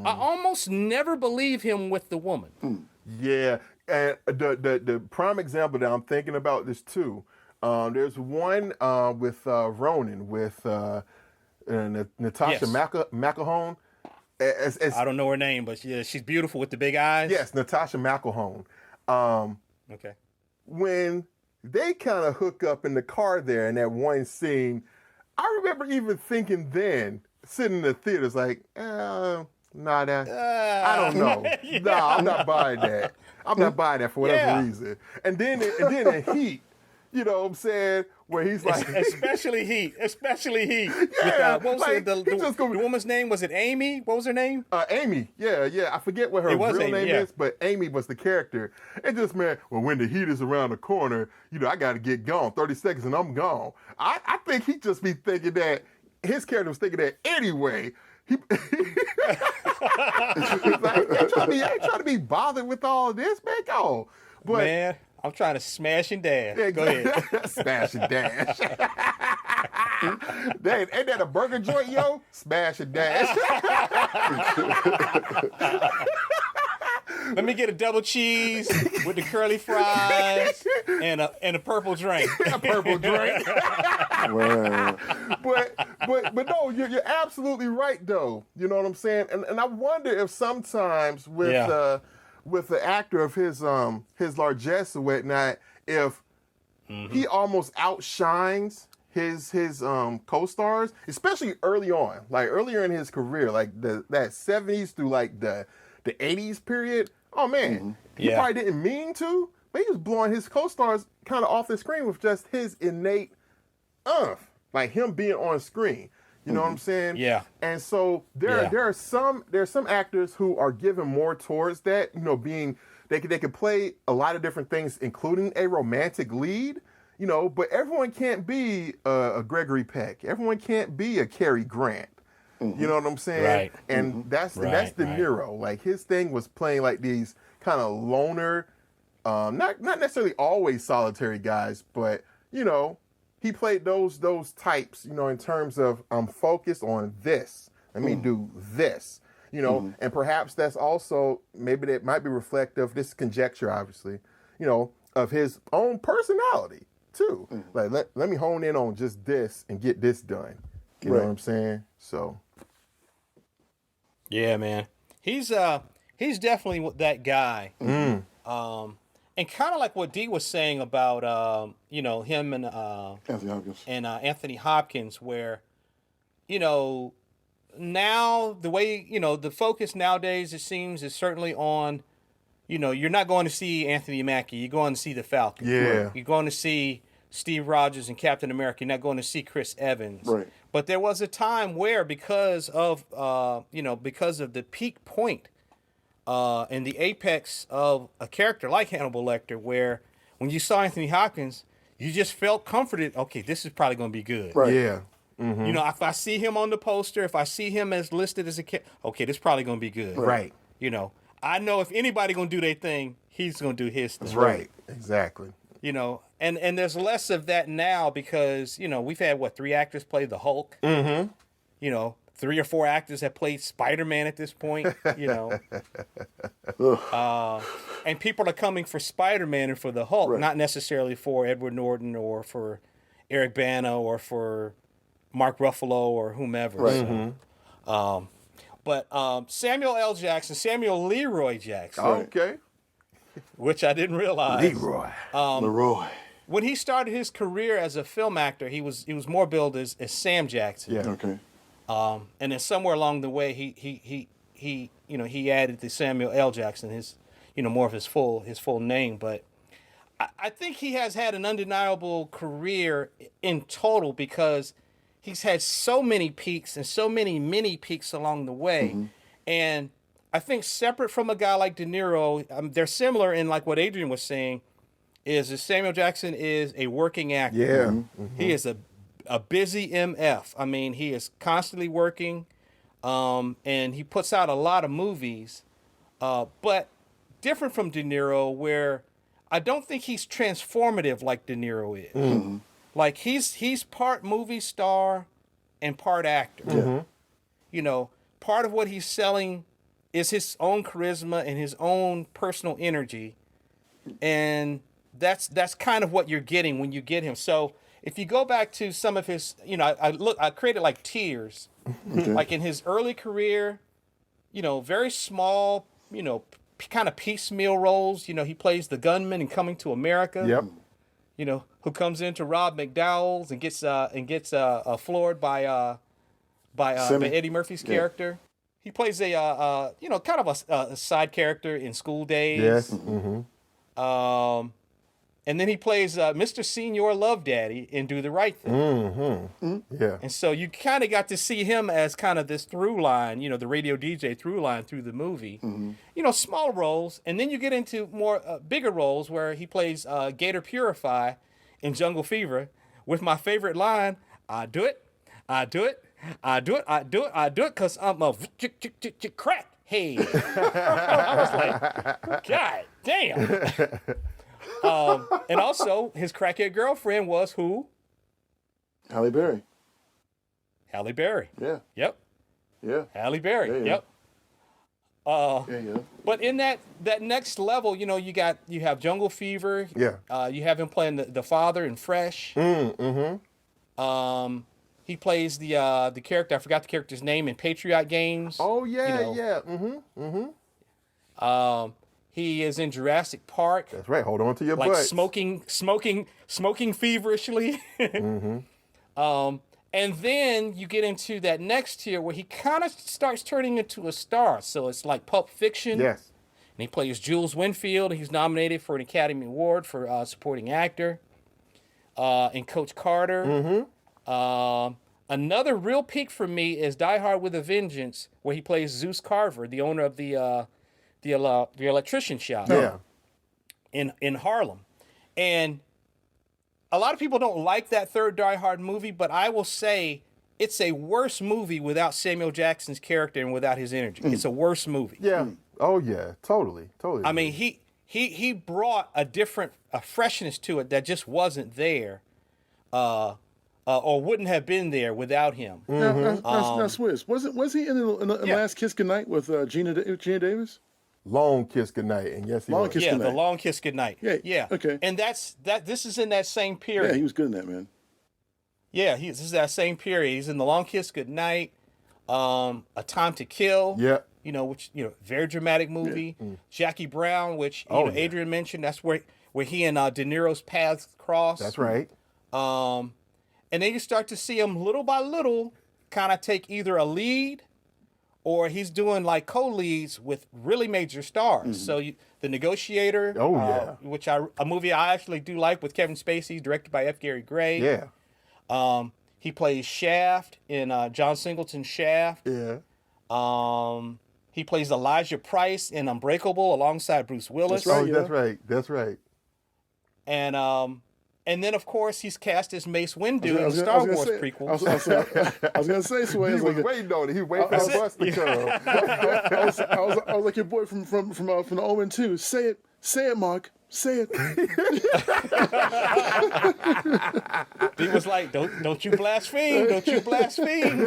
almost never believe him with the woman. Yeah, and the prime example that I'm thinking about this too. There's one with Ronin with Natasha McElhone. I don't know her name, but she's beautiful with the big eyes. Yes, Natasha McElhone. Okay. When they kind of hook up in the car there in that one scene, I remember even thinking then, sitting in the theaters like, I don't know. No, I'm not buying that. I'm not buying that for whatever reason. And then in Heat, You know what I'm saying? Where he's like, especially he. Yeah, With, what was like, it? The woman's name, was it Amy? What was her name? Amy. Yeah. I forget what her real name is, but Amy was the character. And just, man, well, when the heat is around the corner, you know, I got to get gone. 30 seconds and I'm gone. I think he just be thinking that, his character was thinking that anyway. He's like, I ain't trying to be bothered with all of this, man. Go. But, man, I'm trying to smash and dash. Go ahead. Smash and dash. Dang, ain't that a burger joint, yo? Smash and dash. Let me get a double cheese with the curly fries and a purple drink. A purple drink. But no, you're absolutely right, though. You know what I'm saying? And I wonder if sometimes with the actor of his largesse or whatnot, if he almost outshines his co-stars, especially early on, like earlier in his career, like that 70s through like the 80s period. Oh man, he probably didn't mean to, but he was blowing his co-stars kind of off the screen with just his innate like him being on screen. You know what I'm saying? Yeah. And so there are some actors who are given more towards that, you know, being they could play a lot of different things, including a romantic lead, you know, but everyone can't be a Gregory Peck. Everyone can't be a Cary Grant. You know what I'm saying? Right. And that's De Niro. Like his thing was playing like these kind of loner, not necessarily always solitary guys, but you know, he played those types, you know, in terms of I'm focused on this. Let me do this. You know, and perhaps that's also maybe that might be reflective, this is conjecture obviously, you know, of his own personality too. Like let me hone in on just this and get this done. You know what I'm saying? So yeah, man. He's definitely that guy. And kind of like what Dee was saying about you know, him and Anthony Hopkins, where, you know, now the way, you know, the focus nowadays, it seems, is certainly on, you know, you're not going to see Anthony Mackie, you're going to see the Falcon. Yeah. You're going to see Steve Rogers and Captain America, you're not going to see Chris Evans. Right. But there was a time where, because of the peak point and the apex of a character like Hannibal Lecter, where when you saw Anthony Hopkins, you just felt comforted. Okay, this is probably going to be good. Right. Yeah. You know, if I see him on the poster, if I see him as listed as okay, this is probably going to be good. Right. You know, I know if anybody going to do their thing, he's going to do his thing. That's right. Exactly. You know, and there's less of that now because, you know, we've had, 3 actors play the Hulk? You know, 3 or 4 actors have played Spider-Man at this point, you know. And people are coming for Spider-Man and for the Hulk, not necessarily for Edward Norton or for Eric Bana or for Mark Ruffalo or whomever. Right. So, but Samuel Leroy Jackson. Okay. Which I didn't realize. Leroy. When he started his career as a film actor, he was more billed as Sam Jackson. Yeah. Okay. And then somewhere along the way, he added the Samuel L. Jackson, his, you know, more of his full name. But I think he has had an undeniable career in total because he's had so many peaks and so many mini peaks along the way. And I think separate from a guy like De Niro, they're similar in like what Adrian was saying, is that Samuel Jackson is a working actor. Yeah. He is a busy MF. I mean, he is constantly working, and he puts out a lot of movies, but different from De Niro, where I don't think he's transformative like De Niro is. Like he's part movie star and part actor. You know, part of what he's selling is his own charisma and his own personal energy, and that's kind of what you're getting when you get him. So if you go back to some of his, you know, I created like tiers, like in his early career, you know, very small, you know, kind of piecemeal roles. You know, he plays the gunman in Coming to America. Yep. You know, who comes into Rob McDowell's and gets floored by Eddie Murphy's character. He plays a kind of a side character in School Days. Yes. And then he plays Mr. Senior Love Daddy in Do the Right Thing. Yeah. And so you kind of got to see him as kind of this through line, the radio DJ through line through the movie. Small roles. And then you get into more bigger roles where he plays Gator Purify in Jungle Fever with my favorite line, I do it, I do it, I do it, I do it, I do it, because I'm a crack. Hey. I was like, God damn. And also, his crackhead girlfriend was who? Halle Berry. Halle Berry. Yeah. Yep. Yeah. Halle Berry. Yeah, yeah. Yep. But in that next level, you have Jungle Fever. Yeah. You have him playing the father in Fresh. He plays the character. I forgot the character's name in Patriot Games. Oh yeah, yeah. He is in Jurassic Park. That's right. Hold on to your like butts. smoking feverishly. And then you get into that next tier where he kind of starts turning into a star. So it's like Pulp Fiction. Yes. And he plays Jules Winfield. He's nominated for an Academy Award for supporting actor. And Coach Carter. Another real peak for me is Die Hard with a Vengeance, where he plays Zeus Carver, the owner of the electrician shop. Yeah. In Harlem. And a lot of people don't like that third Die Hard movie, but I will say it's a worse movie without Samuel Jackson's character and without his energy. It's a worse movie. Yeah. Oh yeah. Totally. I mean, he brought a freshness to it that just wasn't there, or wouldn't have been there without him. Now, Swizz, was he in the Last Kiss Goodnight with Gina Davis? Long Kiss Goodnight, and yes, he was. The Long Kiss Goodnight. Yeah. Okay. And this is in that same period. Yeah, he was good in that, man. Yeah, this is that same period. He's in The Long Kiss Goodnight, A Time to Kill. Yeah. Which very dramatic movie. Yeah. Jackie Brown, which Adrian mentioned. That's where he and De Niro's paths cross. That's right. And then you start to see him little by little kind of take either a lead, or he's doing like co-leads with really major stars. So The Negotiator, which a movie I actually do like with Kevin Spacey, directed by F. Gary Gray. Yeah. He plays Shaft in John Singleton's Shaft. Yeah. He plays Elijah Price in Unbreakable alongside Bruce Willis. That's right. That's right. And then, of course, he's cast as Mace Windu in the Star Wars prequel. I was going to say, Swain. He was waiting on it. He was waiting for the bus to come. I was like your boy from the Omen 2. Say it, Mark. Say it. He was like, don't you blaspheme. Don't you blaspheme.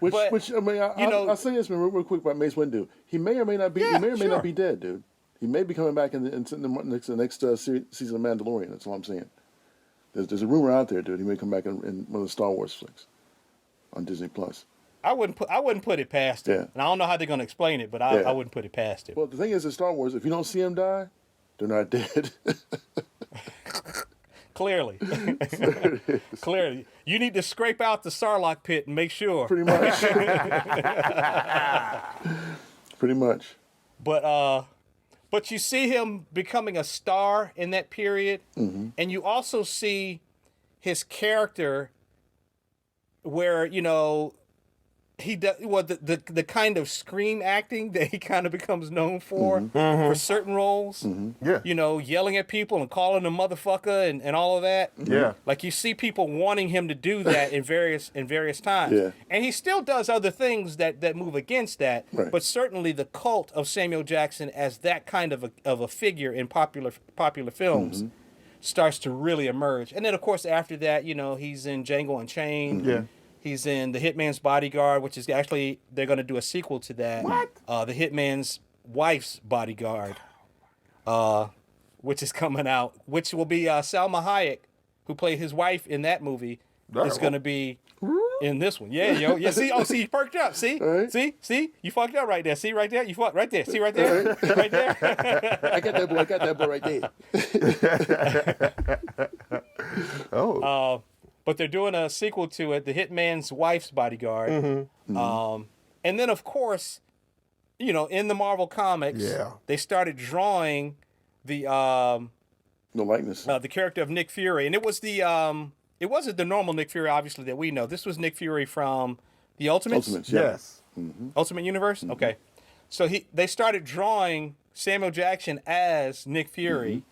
Which I mean, I'll say this real quick about Mace Windu. He may or may not be. He may or may not be dead, dude. He may be coming back in the next season of Mandalorian. That's all I'm saying. There's a rumor out there, dude. He may come back in one of the Star Wars flicks on Disney Plus. I wouldn't put it past him. Yeah. And I don't know how they're going to explain it, but I wouldn't put it past him. Well, the thing is, in Star Wars, if you don't see him die, they're not dead. Clearly. Clearly. You need to scrape out the Sarlacc pit and make sure. Pretty much. Pretty much. But you see him becoming a star in that period, and you also see his character where, he does the kind of scream acting that he kind of becomes known for certain roles. Yeah. Yelling at people and calling them motherfucker and all of that. Yeah. Like you see people wanting him to do that in various times. Yeah. And he still does other things that move against that. Right. But certainly the cult of Samuel Jackson as that kind of a figure in popular films starts to really emerge. And then of course after that, he's in Django Unchained. Yeah. He's in The Hitman's Bodyguard, which is actually, they're going to do a sequel to that. What? The Hitman's Wife's Bodyguard, which is coming out, which will be Salma Hayek, who played his wife in that movie, is going to be in this one. Yeah, yo. Yeah, see? See, you perked up. See? Right. See? You fucked up right there. See right there? You fucked right there. See right there? Right there? I got that boy right there. Oh. But they're doing a sequel to it, The Hitman's Wife's Bodyguard. And then, of course, in the Marvel comics, they started drawing the likeness. The character of Nick Fury, and it was it wasn't the normal Nick Fury, obviously, that we know. This was Nick Fury from the Ultimates. Yes. Ultimate Universe. Okay, so they started drawing Samuel Jackson as Nick Fury,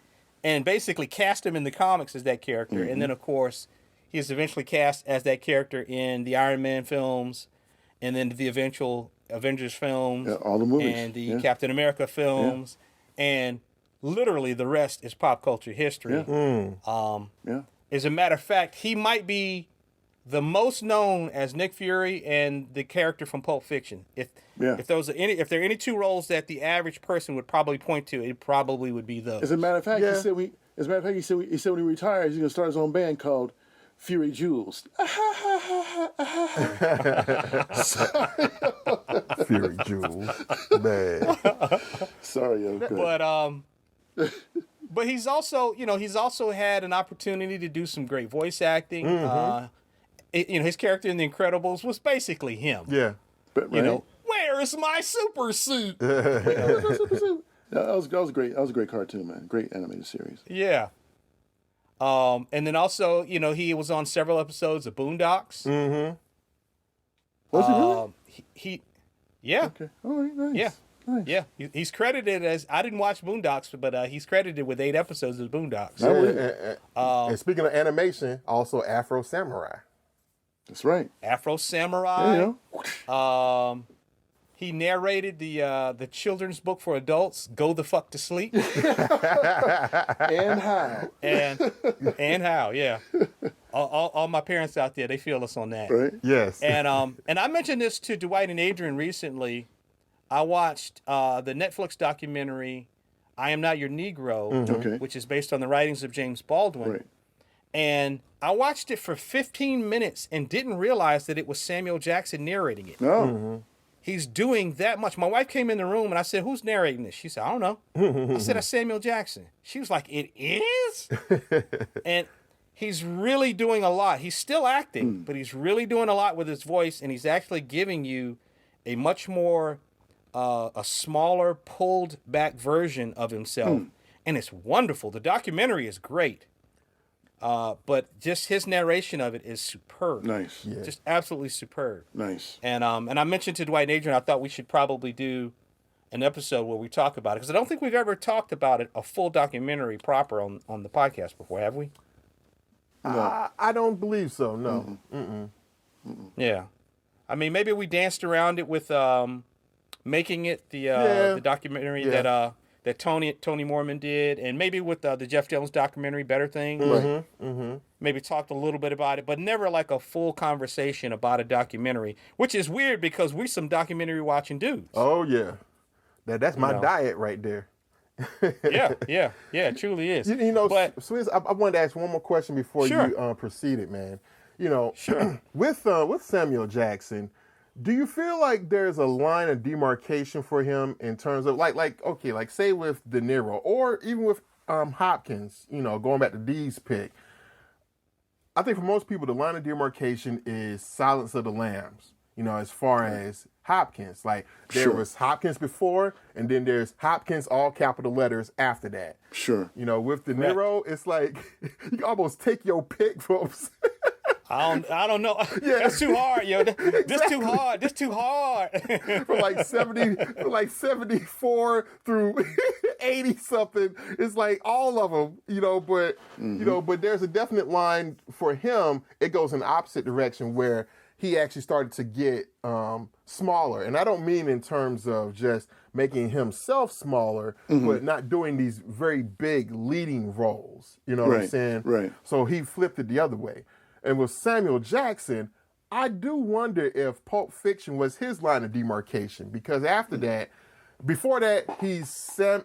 and basically cast him in the comics as that character, and then of course he is eventually cast as that character in the Iron Man films, and then the eventual Avengers films, all the movies, and the Captain America films, and literally the rest is pop culture history. As a matter of fact, he might be the most known as Nick Fury and the character from Pulp Fiction. If there are any two roles that the average person would probably point to, it probably would be those. As a matter of fact, he said when he retires, he's gonna start his own band called Fury Jewels. Fury Jewels, man. Sorry, but he's also had an opportunity to do some great voice acting. His character in The Incredibles was basically him. Yeah, but, where is my super suit? That was great. That was a great cartoon, man. Great animated series. Yeah. And then also, he was on several episodes of Boondocks. Was he really? Yeah. Okay. All right. Nice. Yeah. Nice. Yeah. He's credited as, I didn't watch Boondocks, but he's credited with 8 episodes of Boondocks. And speaking of animation, also Afro Samurai. That's right. Afro Samurai. Yeah. He narrated the children's book for adults, Go the Fuck to Sleep. And how. And how, yeah. All my parents out there, they feel us on that. Right. Yes. And I mentioned this to Dwight and Adrian recently. I watched the Netflix documentary, I Am Not Your Negro, which is based on the writings of James Baldwin. Right. And I watched it for 15 minutes and didn't realize that it was Samuel Jackson narrating it. No. He's doing that much. My wife came in the room and I said, "Who's narrating this?" She said, "I don't know." I said, "That's Samuel Jackson." She was like, "It is?" And he's really doing a lot. He's still acting, but he's really doing a lot with his voice, and he's actually giving you a much more, a smaller, pulled back version of himself. And it's wonderful. The documentary is great. But just his narration of it is superb. Nice. Yeah. Just absolutely superb. Nice. And I mentioned to Dwight and Adrian, I thought we should probably do an episode where we talk about it, because I don't think we've ever talked about it, a full documentary proper on the podcast before, have we? No. I don't believe so. No. Yeah. I mean, maybe we danced around it with making it the documentary that Tony Mormon did, and maybe with the Jeff Jones documentary, Better Things. Maybe talked a little bit about it, but never like a full conversation about a documentary, which is weird because we some documentary watching dudes. Oh yeah, that's my diet right there. yeah, it truly is. But Swizz, I wanted to ask one more question before you proceeded, man. With Samuel Jackson, do you feel like there's a line of demarcation for him in terms of like say with De Niro or even with Hopkins, going back to Dee's pick? I think for most people, the line of demarcation is Silence of the Lambs, as far as Hopkins. Like there was Hopkins before, and then there's Hopkins, all capital letters after that. Sure. With De Niro, it's like you can almost take your pick from... I don't know. Yeah. That's too hard, yo. This too hard. This too hard. From like 74 through 80 something, it's like all of them, but but there's a definite line for him. It goes in the opposite direction where he actually started to get smaller, and I don't mean in terms of just making himself smaller, but not doing these very big leading roles. You know what I'm saying? Right. So he flipped it the other way. And with Samuel Jackson, I do wonder if Pulp Fiction was his line of demarcation, because after that, before that, he's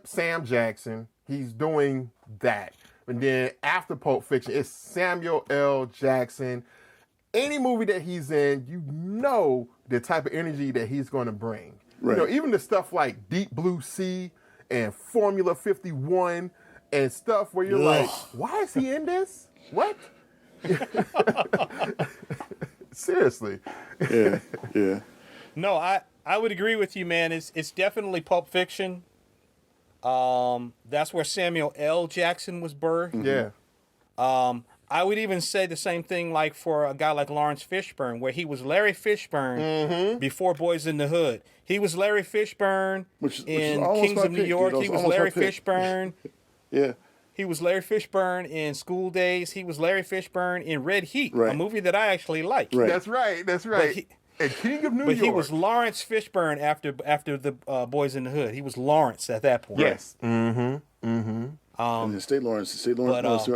Sam Jackson. He's doing that. And then after Pulp Fiction, it's Samuel L. Jackson. Any movie that he's in, the type of energy that he's going to bring. Right. Even the stuff like Deep Blue Sea and Formula 51 and stuff where you're like, why is he in this? What? Seriously. Yeah. No, I would agree with you, man. It's definitely Pulp Fiction. That's where Samuel L. Jackson was birthed. Yeah. I would even say the same thing like for a guy like Lawrence Fishburne, where he was Larry Fishburne before Boys in the Hood. He was Larry Fishburne in Kings of New York. He was Larry Fishburne. Yeah. He was Larry Fishburne in School Days. He was Larry Fishburne in Red Heat, a movie that I actually like. Right. That's right. And King of New York. But he was Lawrence Fishburne after the Boys in the Hood. He was Lawrence at that point. Yes. And then State Lawrence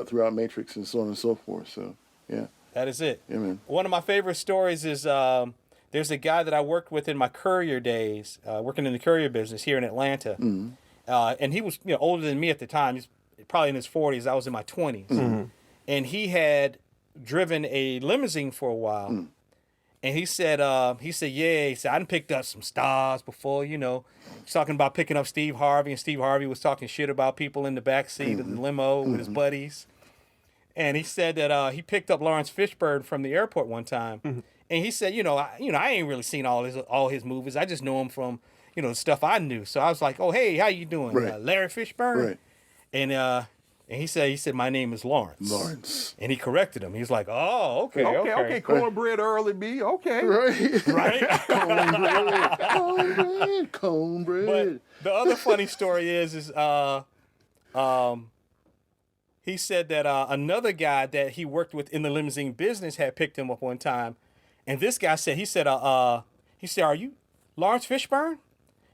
throughout Matrix and so on and so forth. So, yeah. That is it. Yeah, man. One of my favorite stories is there's a guy that I worked with in my courier days, working in the courier business here in Atlanta. And he was older than me at the time. He's probably in his 40s. I was in my 20s. And he had driven a limousine for a while. And he said, yeah, he said, I done picked up some stars before, He's talking about picking up Steve Harvey, and Steve Harvey was talking shit about people in the back seat of the limo with his buddies. And he said that he picked up Lawrence Fishburne from the airport one time. And he said, I ain't really seen all his movies. I just know him from, the stuff I knew. So I was like, oh, hey, how you doing? Right. Larry Fishburne? Right. And he said, my name is Lawrence. Lawrence. And he corrected him. He's like, oh, okay. Cornbread early B. Okay. Right. Right? Cornbread. But the other funny story is he said that another guy that he worked with in the limousine business had picked him up one time. And this guy said, are you Lawrence Fishburne?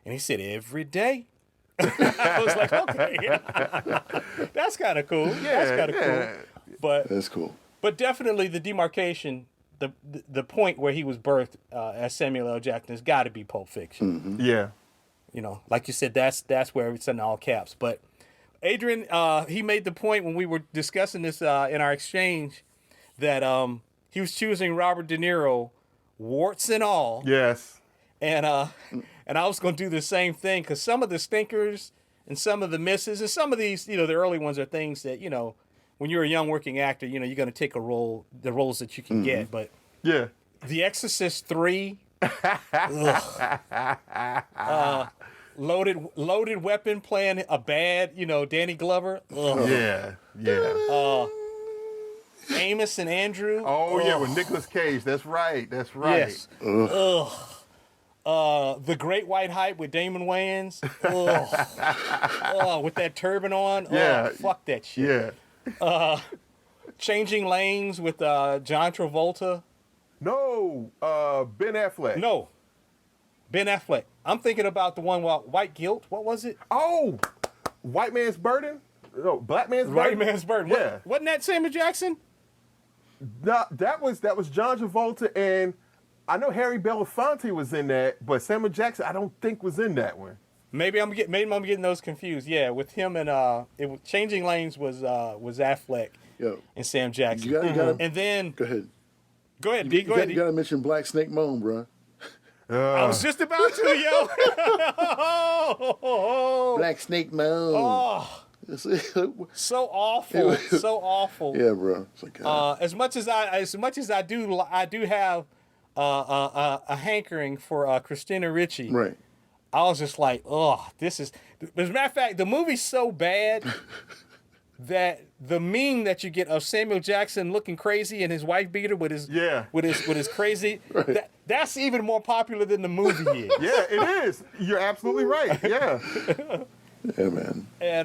And he said, every day. I was like, okay, that's kind of cool. That's kind of cool. But that's cool. But definitely the demarcation, the point where he was birthed as Samuel L. Jackson has got to be Pulp Fiction. Yeah. Like you said, that's where it's in all caps. But Adrian, he made the point when we were discussing this in our exchange that he was choosing Robert De Niro, warts and all. Yes. And I was going to do the same thing because some of the stinkers and some of the misses and some of these, the early ones are things that, when you're a young working actor, you're going to take the roles that you can get. But yeah, The Exorcist 3, loaded weapon playing a bad, Danny Glover. Yeah. Amos and Andrew. Oh yeah, with Nicolas Cage. That's right. Yes. The Great White Hype with Damon Wayans. With that turban on. Yeah. Fuck that shit. Yeah. Changing Lanes with John Travolta. No, Ben Affleck. No, Ben Affleck. I'm thinking about the one with White Guilt. What was it? Oh, White Man's Burden. No, Black Man's Burden. White Man's Burden. Yeah. Wasn't that Samuel Jackson? No, that was John Travolta, and I know Harry Belafonte was in that, but Samuel Jackson I don't think was in that one. Maybe I'm getting those confused. Yeah, with him and Changing Lanes was Affleck and Sam Jackson. And then Go ahead. Go ahead, D. Go ahead. You got to mention Black Snake Moan, bro. I was just about to, yo. Black Snake Moan. Oh, so awful, so awful. Yeah, bro. It's like, as much as I do have a hankering for Christina Ricci. Right. I was just like, this is. As a matter of fact, the movie's so bad that the meme that you get of Samuel Jackson looking crazy and his wife beater with his crazy, right. That's even more popular than the movie is. Yeah, it is. You're absolutely right. Yeah. Yeah, man. And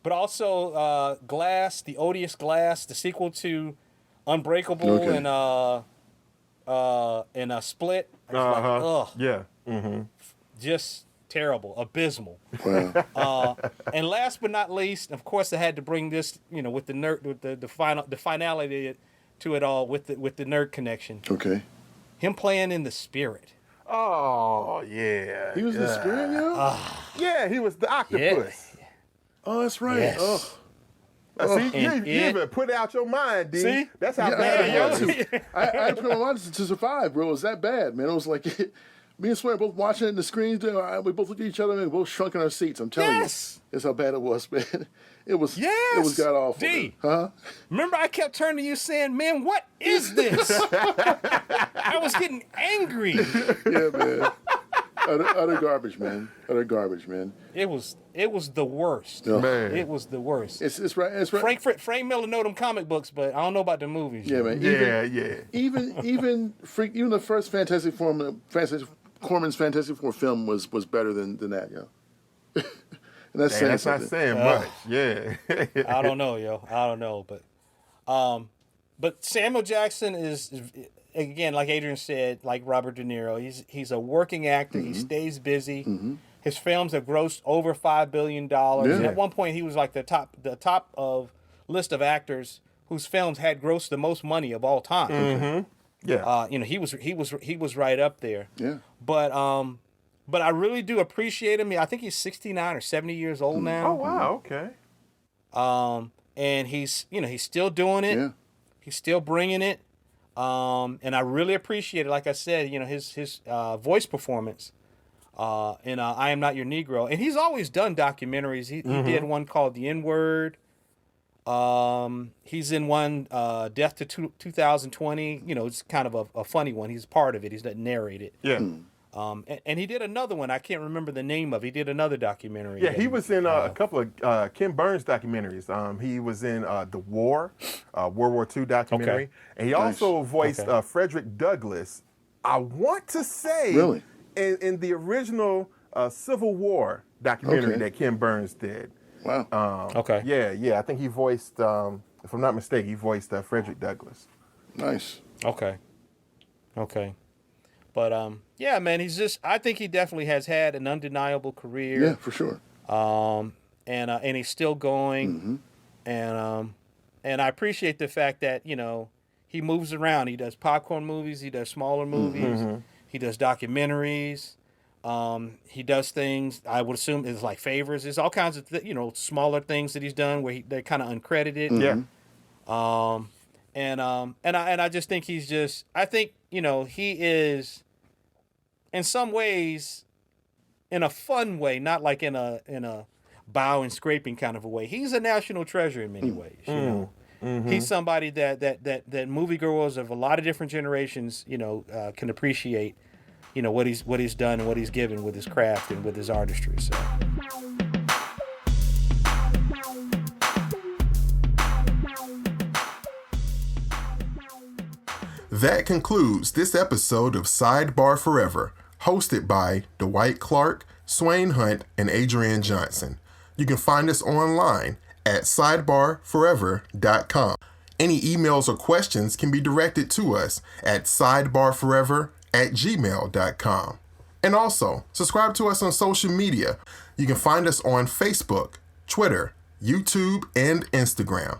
but also Glass, the odious Glass, the sequel to Unbreakable and Split. Yeah. Mm-hmm. Just terrible, abysmal. Wow. And last but not least, of course, I had to bring this, with the nerd, with the finality to it all, with the nerd connection. Okay. Him playing in The Spirit. Oh yeah. He was in The Spirit, yo? Yeah, he was the octopus. Yeah. Oh, that's right. Yes. Oh. See, you even put it out your mind, D. See? That's how Yeah, bad I had it was. to. I had to put my mind to survive, bro. It was that bad, man. It was like, me and Swain both watching it in the screens. We both looked at each other and we both shrunk in our seats. I'm telling you. That's how bad it was, man. It was god awful. D. Huh? Remember, I kept turning to you saying, man, what is this? I was getting angry. Yeah, man. Utter garbage, man. Utter garbage, man. It was the worst. No. Man. It was the worst. It's right. It's right. Frank Miller know them comic books, but I don't know about the movies. Yeah, man. Even the first Fantastic Corman's Fantastic Four film was better than that, yo. And that's saying That's something. not saying much. Yeah. I don't know, yo. I don't know, but Samuel Jackson is again, like Adrian said, like Robert De Niro. He's a working actor. He stays busy. His films have grossed over $5 billion. Yeah. At one point, he was like the top of list of actors whose films had grossed the most money of all time. Yeah. He was right up there. Yeah. But I really do appreciate him. I think he's 69 or 70 years old now. Oh wow. Okay. And he's still doing it. Yeah. He's still bringing it. And I really appreciate it. Like I said, his voice performance in I Am Not Your Negro. And he's always done documentaries. He did one called The N-Word. He's in one, Death to 2020. It's kind of a funny one. He's part of it. He doesn't narrate it. Yeah. And he did another one. I can't remember the name of. He did another documentary. Yeah, he was in a couple of Ken Burns documentaries. He was in The War, World War II documentary. Okay. And he also voiced Frederick Douglass, I want to say, Really? in the original Civil War documentary that Ken Burns did. Wow. Okay. Yeah. I think he voiced, if I'm not mistaken, he voiced Frederick Douglass. Nice. Okay. But yeah, man, I think he definitely has had an undeniable career. Yeah, for sure. And he's still going. And I appreciate the fact that, he moves around. He does popcorn movies, he does smaller movies, he does documentaries, he does things I would assume is like favors. There's all kinds of smaller things that he's done where they're kind of uncredited. Yeah. And I just think he is in some ways, in a fun way, not like in a bow and scraping kind of a way. He's a national treasure in many ways. He's somebody that moviegoers of a lot of different generations, can appreciate, what he's done and what he's given with his craft and with his artistry. So. That concludes this episode of Sidebar Forever, hosted by Dwight Clark, Swain Hunt, and Adrian Johnson. You can find us online at sidebarforever.com. Any emails or questions can be directed to us at sidebarforever@gmail.com. And also, subscribe to us on social media. You can find us on Facebook, Twitter, YouTube, and Instagram.